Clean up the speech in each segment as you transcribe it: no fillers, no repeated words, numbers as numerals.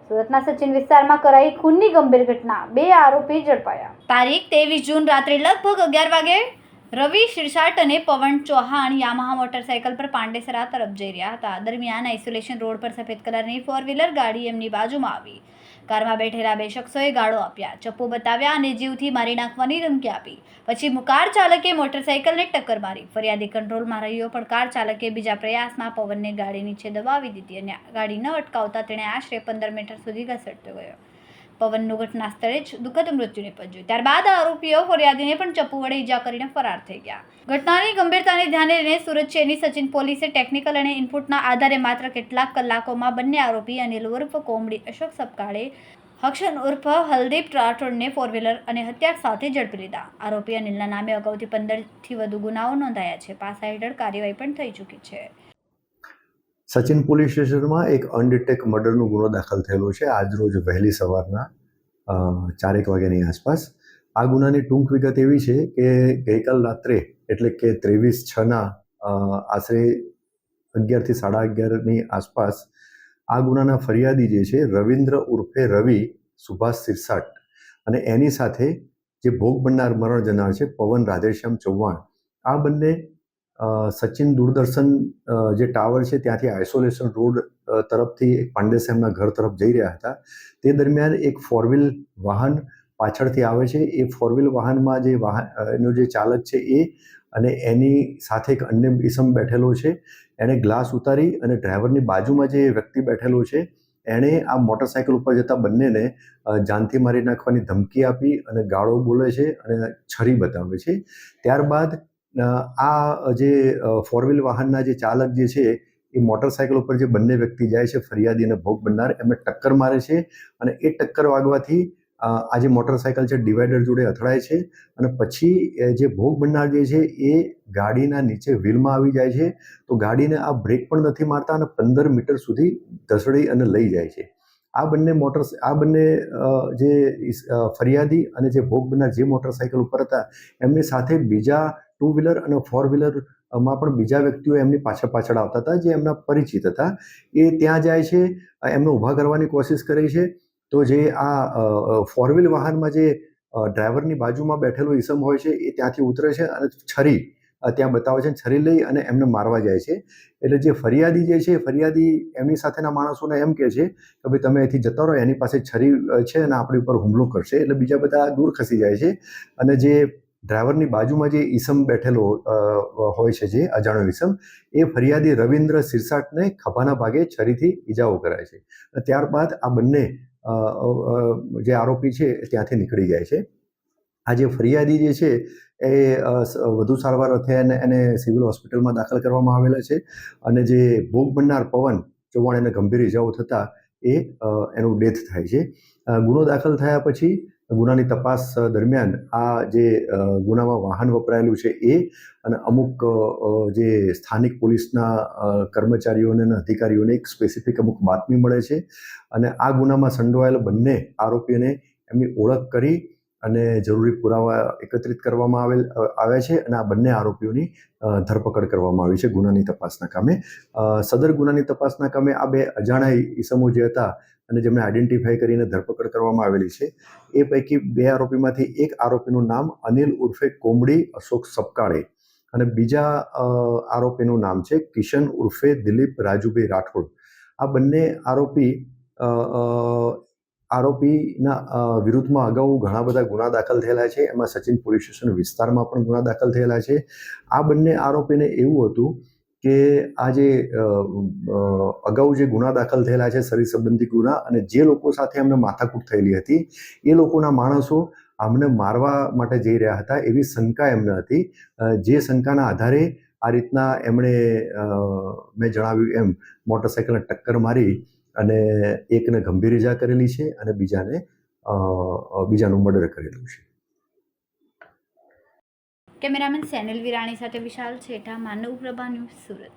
સુરતના સચિન વિસ્તારમાં કરાઈ ખૂનની ગંભીર ઘટના, 2 આરોપી ઝડપાયા। તારીખ 23 જૂન રાત્રે લગભગ 11 વાગે રવિ શિરસાટ અને પવન ચૌહાણ યામાહા મોટરસાઇકલ પર પાંડેસરા તરફ જઈ રહ્યા હતા। દરમિયાન આઇસોલેશન રોડ પર સફેદ કલરની 4-વ્હીલર ગાડી એમની બાજુમાં આવી। કારમાં બેઠેલા 2 શખ્સોએ ગાળો આપ્યા, ચપ્પુ બતાવ્યા અને જીવથી મારી નાખવાની ધમકી આપી। પછી કાર ચાલકે મોટરસાઇકલને ટક્કર મારી। ફરિયાદી કંટ્રોલમાં રહ્યો, પણ કાર ચાલકે બીજા પ્રયાસમાં પવનને ગાડી નીચે દબાવી દીધી અને ગાડી ન અટકાવતા તેણે આશરે 15 મીટર સુધી ઘસડતો ગયો। પવનનું ઘટના સ્થળે જ દુઃખદ મૃત્યુ નિપજ્યું। ત્યારબાદ આરોપીઓ ફરિયાદીને પણ ચપ્પુ વડે ઈજા કરીને ફરાર થઈ ગયા। ઘટનાની ગંભીરતાને ધ્યાને લઈને સુરત શહેરની સચિન પોલીસે ટેકનિકલ અને ઇનપુટના આધારે માત્ર કેટલાક કલાકોમાં બંને આરોપી અનિલ ઉર્ફ કોમડી, અશોક સપકાળે, હક્ષન ઉર્ફ હલદીપ રાઠોડને 4-વ્હીલર અને હથિયાર સાથે ઝડપી લીધા। આરોપી અનિલના નામે અગાઉથી 15થી વધુ ગુનાઓ નોંધાયા છે। પાસા હેઠળ કાર્યવાહી પણ થઈ ચૂકી છે। સચિન પોલીસ સ્ટેશનમાં એક અનડિટેક મર્ડરનો ગુનો દાખલ થયેલો છે આજરોજ વહેલી સવારના 4 વાગ્યાની આસપાસ। આ ગુનાની ટૂંક વિગત એવી છે કે ગઈકાલ રાત્રે એટલે કે 23/6ના આશરે 11 થી 11:30ની આસપાસ આ ગુનાના ફરિયાદી જે છે રવિન્દ્ર ઉર્ફે રવિ સુભાષ સિરસાટ અને એની સાથે જે ભોગ બનનાર મરણ જનાર છે પવન રાધેશ્યામ ચૌહાણ, આ બંને સચિન દૂરદર્શન જે ટાવર છે ત્યાંથી આઇસોલેશન રોડ તરફથી પાંડેસરાના ઘર તરફ જઈ રહ્યા હતા। તે દરમિયાન એક 4-વ્હીલ વાહન પાછળથી આવે છે। એ 4-વ્હીલ વાહનમાં એનો જે ચાલક છે એ અને એની સાથે એક અન્ય ઇસમ બેઠેલો છે। એણે ગ્લાસ ઉતારી અને ડ્રાઈવરની બાજુમાં જે વ્યક્તિ બેઠેલો છે એણે આ મોટરસાઇકલ ઉપર જતા બંનેને જાનથી મારી નાખવાની ધમકી આપી અને ગાળો બોલે છે અને છરી બતાવે છે। ત્યારબાદ આ જે 4-વ્હીલ વાહનના જે ચાલક જે છે એ મોટરસાઇકલ ઉપર જે બંને વ્યક્તિ જાય છે, ફરિયાદી અને ભોગ બનનાર, એમને ટક્કર મારે છે અને એ ટક્કર વાગવાથી આ જે મોટરસાઇકલ છે ડિવાઈડર જોડે અથડાય છે અને પછી જે ભોગ બનનાર જે છે એ ગાડીના નીચે વ્હીલમાં આવી જાય છે। તો ગાડીને આ બ્રેક પણ નથી મારતા અને 15 મીટર સુધી ધસડી અને લઈ જાય છે। આ બંને જે ફરિયાદી અને જે ભોગ બનનાર જે મોટરસાઇકલ ઉપર હતા એમની સાથે બીજા 2-વ્હીલર અને 4-વ્હીલરમાં પણ બીજા વ્યક્તિઓ એમની પાછળ આવતા હતા જે એમના પરિચિત હતા। એ ત્યાં જાય છે, એમને ઊભા કરવાની કોશિશ કરે છે। તો જે આ 4-વ્હીલ વાહનમાં જે ડ્રાઈવરની બાજુમાં બેઠેલો ઈસમ હોય છે એ ત્યાંથી ઉતરે છે અને છરી ત્યાં બતાવે છે, છરી લઈ અને એમને મારવા જાય છે। એટલે જે ફરિયાદી જે છે ફરિયાદી એમની સાથેના માણસોને એમ કહે છે કે ભાઈ તમે અહીંથી જતા રહો, એની પાસે છરી છે અને આપણી ઉપર હુમલો કરશે। એટલે બીજા બધા દૂર ખસી જાય છે અને જે ડ્રાઈવરની બાજુમાં જે ઈસમ બેઠેલો હોય છે, જે અજાણ્યો ઈસમ, એ ફરિયાદી રવિન્દ્ર સિરસાટને ખભાના ભાગે છરીથી ઈજાઓ કરાય છે। ત્યારબાદ આ બંને જે આરોપી છે ત્યાંથી નીકળી જાય છે। આ જે ફરિયાદી જે છે એ વધુ સારવાર અર્થે એને સિવિલ હોસ્પિટલમાં દાખલ કરવામાં આવેલા છે અને જે ભોગ બનનાર પવન ચૌહાણ એને ગંભીર ઈજાઓ થતાં એનું ડેથ થાય છે। ગુનો દાખલ થયા પછી ગુનાની તપાસ દરમિયાન આ જે ગુનામાં વાહન વપરાયેલું છે એ અને અમુક જે સ્થાનિક પોલીસના કર્મચારીઓને અને અધિકારીઓને એક સ્પેસિફિક અમુક બાતમી મળે છે અને આ ગુનામાં સંડોવાયેલા બંને આરોપીઓને એમની ઓળખ કરી અને જરૂરી પુરાવા એકત્રિત કરવામાં આવ્યા છે અને આ બંને આરોપીઓની ધરપકડ કરવામાં આવી છે ગુનાની તપાસના કામે। સદર ગુનાની તપાસના કામે આ 2 અજાણ્યા ઈસમો જે હતા અને જેમને આઈડેન્ટિફાઈ કરીને ધરપકડ કરવામાં આવેલી છે એ પૈકી 2 આરોપીમાંથી એક આરોપીનું નામ અનિલ ઉર્ફે કોમડી, અશોક સપકાળે અને બીજા આરોપીનું નામ છે કિશન ઉર્ફે દિલીપ રાજુભાઈ રાઠોડ। આ બંને આરોપીના વિરુદ્ધમાં અગાઉ ઘણા બધા ગુના દાખલ થયેલા છે। એમાં સચિન પોલીસ સ્ટેશન વિસ્તારમાં પણ ગુના દાખલ થયેલા છે। આ બંને આરોપીને એવું હતું કે આ જે અગાઉ જે ગુના દાખલ થયેલા છે શરીર સંબંધી ગુના, અને જે લોકો સાથે એમને માથાકૂટ થયેલી હતી એ લોકોના માણસો આમને મારવા માટે જઈ રહ્યા હતા એવી શંકા એમને હતી। જે શંકાના આધારે આ રીતના એમણે મેં જણાવ્યું એમ મોટરસાઇકલને ટક્કર મારી અને એકને ગંભીર ઈજા કરેલી છે અને બીજાનું મર્ડર કરેલું છે। કેમેરામેન સેનિલ વિરાણી સાથે વિશાલ છેઠા, માનવ પ્રભા ન્યૂઝ, સુરત।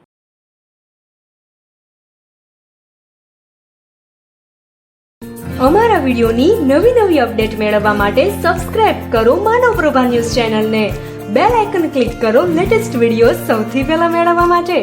અમારા વિડીયોની નવી અપડેટ મેળવવા માટે સબસ્ક્રાઇબ કરો માનવ પ્રભા ન્યૂઝ ચેનલને બેલ આઇકન ક્લિક કરો લેટેસ્ટ વિડીયો સૌથી પહેલા મેળવવા માટે.